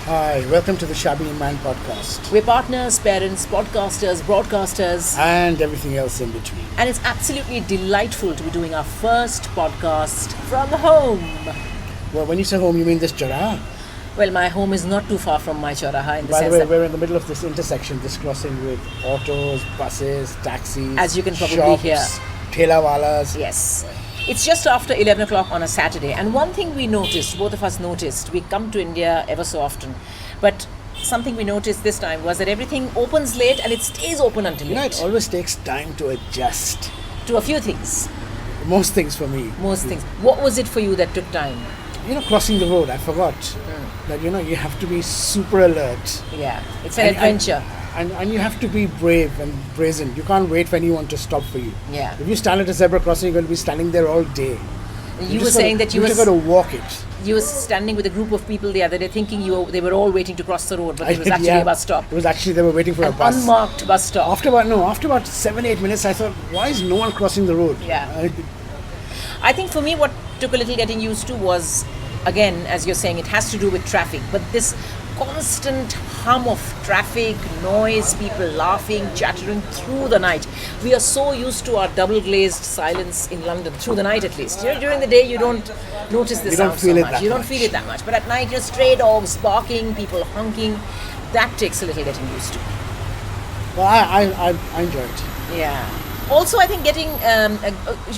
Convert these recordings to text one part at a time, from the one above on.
Hi, welcome to the Shabby And Man podcast. We're partners, parents, podcasters, broadcasters, And everything else in between. and it's absolutely delightful to be doing our first podcast from home. Well, when you say home, you mean this Charaha? Well, my home is not too far from my Choraha in the By the sense way, that, we're in the middle of this intersection, this crossing with autos, buses, taxis, As you can probably shops, hear. Thela-walas. yes, it's just after 11 o'clock on a Saturday. And one thing we noticed, both of us noticed, we come to India ever so often, but something we noticed this time was that everything opens late and it stays open until You know, late it always takes time to adjust. to a few things, Most things for me. most things. What was it for you that took time? You know, crossing the road, I forgot that, you have to be super alert. Yeah, it's an And- adventure. And you have to be brave and brazen. You can't wait for anyone to stop for you. Yeah. If you stand at a zebra crossing, you're going to be standing there all day. You were saying that you just were got to walk it. you were standing with a group of people the other day thinking they were all waiting to cross the road, but it was actually Yeah. a bus stop. It was actually, they were waiting for a An bus. unmarked bus stop. After about 7-8 minutes, I thought, why is no one crossing the road? Yeah. I think for me, what took a little getting used to was, again, as you're saying, it has to do with traffic. But this constant hum of traffic, noise, people laughing, chattering through the night. We are so used to our double glazed silence in London, through the night at least. You know, during the day, you don't notice the You don't sound feel so it much. that You don't much. feel it that much. But at night, just stray dogs barking, people honking. That takes a little getting used to. Well, I enjoy it. Yeah. Also, I think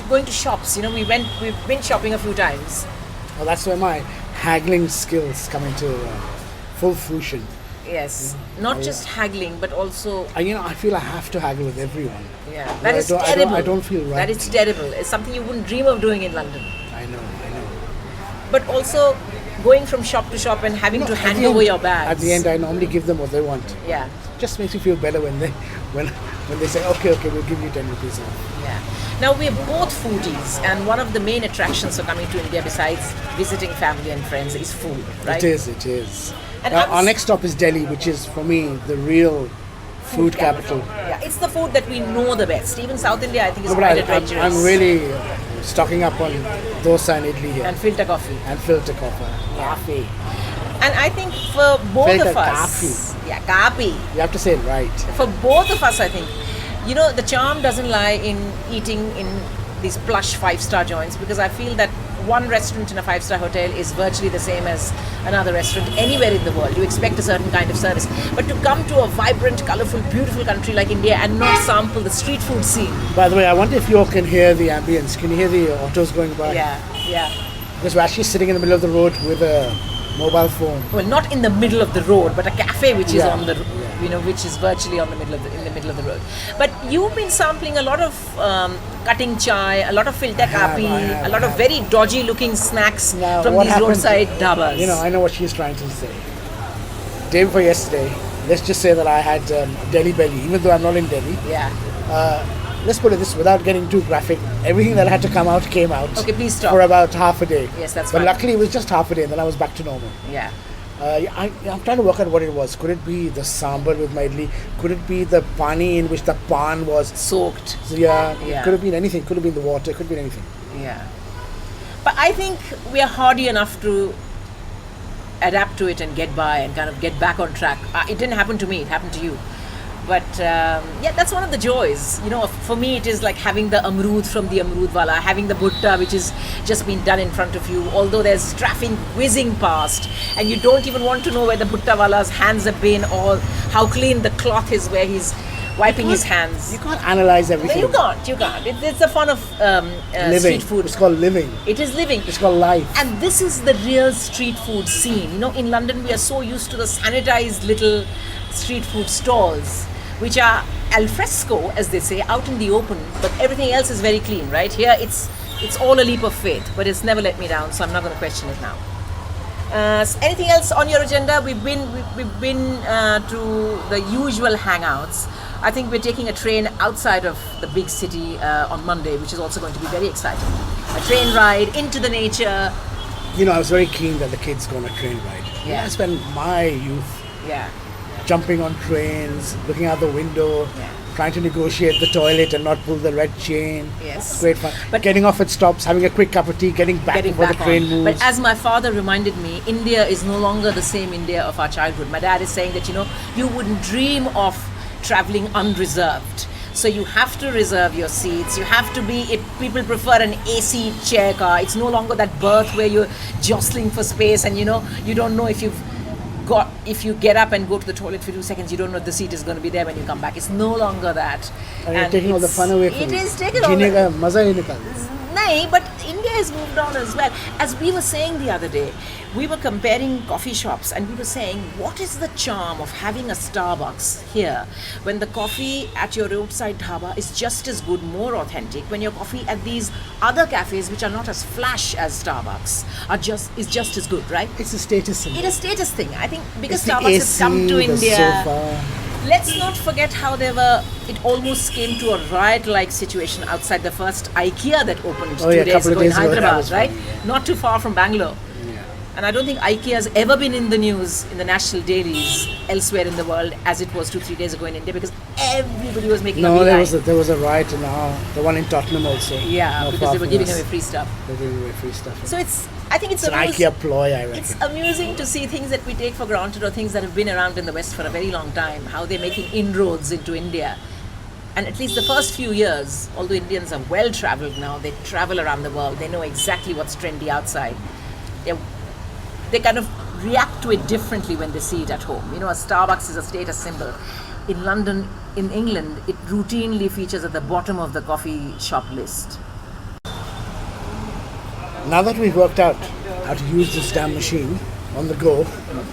going to shops. You know, we've been shopping a few times. Well, that's where my haggling skills come into full fruition. Yes. Not just haggling, but also I feel I have to haggle with everyone. yeah. No, That I is don't- I don't- terrible. I don't feel right. That is terrible. It's something you wouldn't dream of doing in London. I know. But also going from shop to shop and having to At hand the over end- your bags. At the end, I normally give them what they want. Yeah. Just makes me feel better when they say, okay, we'll give you 10 rupees off. Yeah. Now we're both foodies, and one of the main attractions for coming to India, besides visiting family and friends, is food. Right. It is. And Now, I'm our s- next stop is Delhi, which is for me the real food capital. Yeah. It's the food that we know the best. Even South India, I think, is No, but quite I'm adventurous. really stocking up on dosa and idli here and filter coffee. and filter coffee. And I think for both Filter of us, kafi. yeah, kapi. You have to say it right. For both of us, I think, the charm doesn't lie in eating in these plush 5-star joints, because I feel that one restaurant in a 5-star hotel is virtually the same as another restaurant anywhere in the world. You expect a certain kind of service. But to come to a vibrant, colorful, beautiful country like India and not sample the street food scene. By the way, I wonder if you all can hear the ambience. Can you hear the autos going by? Yeah. Because we're actually sitting in the middle of the road with a mobile phone. Well, not in the middle of the road, but a cafe which is Yeah. on the, which is virtually in the middle of the road. But you've been sampling a lot of cutting chai, a lot of filter kapi, I have, a lot of very dodgy looking snacks Now, from what these happened- roadside dhabas. I know what she's trying to say. Day before yesterday, let's just say that I had Delhi belly, even though I'm not in Delhi. Yeah. Let's put it this, without getting too graphic, everything that had to come out came out. Okay, please stop. For about half a day. Yes, that's But fine. luckily it was just half a day, and then I was back to normal. Yeah. I'm trying to work out what it was. Could it be the sambar with my idli? Could it be the pani in which the pan was? Soaked. So yeah, Yeah. it could have been anything. Could have been the water. Could have been anything. Yeah. But I think we are hardy enough to adapt to it and get by and kind of get back on track. It didn't happen to me, it happened to you. But that's one of the joys. For me, it is like having the amrood from the amrood wala, having the bhutta which is just been done in front of you, although there's traffic whizzing past and you don't even want to know where the bhutta wala's hands have been or how clean the cloth is where he's wiping his hands. You can't analyze everything. You can't. It's the fun of Living. street food. It's called living. It is living. It's called life. And this is the real street food scene. In London we are so used to the sanitized little street food stalls, which are al fresco, as they say, out in the open, but everything else is very clean, right? Here it's all a leap of faith, but it's never let me down, so I'm not going to question it now. Anything else on your agenda? We've been to the usual hangouts. I think we're taking a train outside of the big city on Monday, which is also going to be very exciting. A train ride into the nature. I was very keen that the kids go on a train ride. Yeah. I spent my youth Yeah. jumping on trains, looking out the window, Yeah. trying to negotiate the toilet and not pull the red chain. Yes. It's great fun. But Getting off at stops, having a quick cup of tea, getting back before the train moves. But as my father reminded me, India is no longer the same India of our childhood. My dad is saying that, you wouldn't dream of traveling unreserved. So you have to reserve your seats. You have to be, if people prefer an AC chair car, it's no longer that berth where you're jostling for space and, you don't know if you get up and go to the toilet for 2 seconds, you don't know if the seat is going to be there when you come back. It's no longer that. And you're taking all the fun away from it. you. It is taking all the... Maza hi nikal. No, but India has moved on as well. As we were saying the other day, we were comparing coffee shops and we were saying, what is the charm of having a Starbucks here when the coffee at your roadside dhaba is just as good, more authentic, when your coffee at these other cafes, which are not as flash as Starbucks, is just as good, right? It's a status symbol. It's a status thing. I think because It's the Starbucks has come to AC, the India. sofa. Let's not forget how it almost came to a riot-like situation outside the first IKEA that opened 2 days ago in Hyderabad, right? Not too far from Bangalore. Yeah. And I don't think IKEA has ever been in the news in the national dailies elsewhere in the world as it was 2-3 days ago in India because everybody was making a beeline. There was a riot in the one in Tottenham also. Yeah, because they were giving away free stuff. They're giving away free stuff. So I think it's an IKEA ploy, I reckon. It's amusing to see things that we take for granted or things that have been around in the West for a very long time, how they're making inroads into India. And at least the first few years, although Indians are well traveled now, they travel around the world, they know exactly what's trendy outside. They kind of react to it differently when they see it at home. A Starbucks is a status symbol. In London, in England, it routinely features at the bottom of the coffee shop list. Now that we've worked out how to use this damn machine on the go,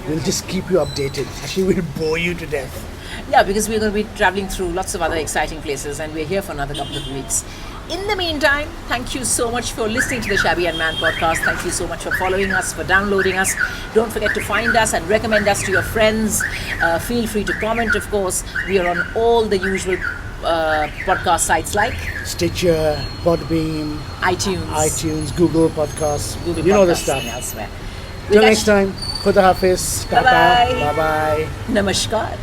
we'll just keep you updated. Actually, we'll bore you to death. Yeah, because we're going to be traveling through lots of other exciting places and we're here for another couple of weeks. In the meantime, thank you so much for listening to the Shabby and Man podcast. Thank you so much for following us, for downloading us. Don't forget to find us and recommend us to your friends. Feel free to comment, of course. We are on all the usual podcast sites like Stitcher, Podbean, iTunes, Google Podcasts. Google you know the Podcasts stuff. and elsewhere. Till next time, Khuda Hafiz, Tata, Bye-bye. Bye-bye. Namaskar.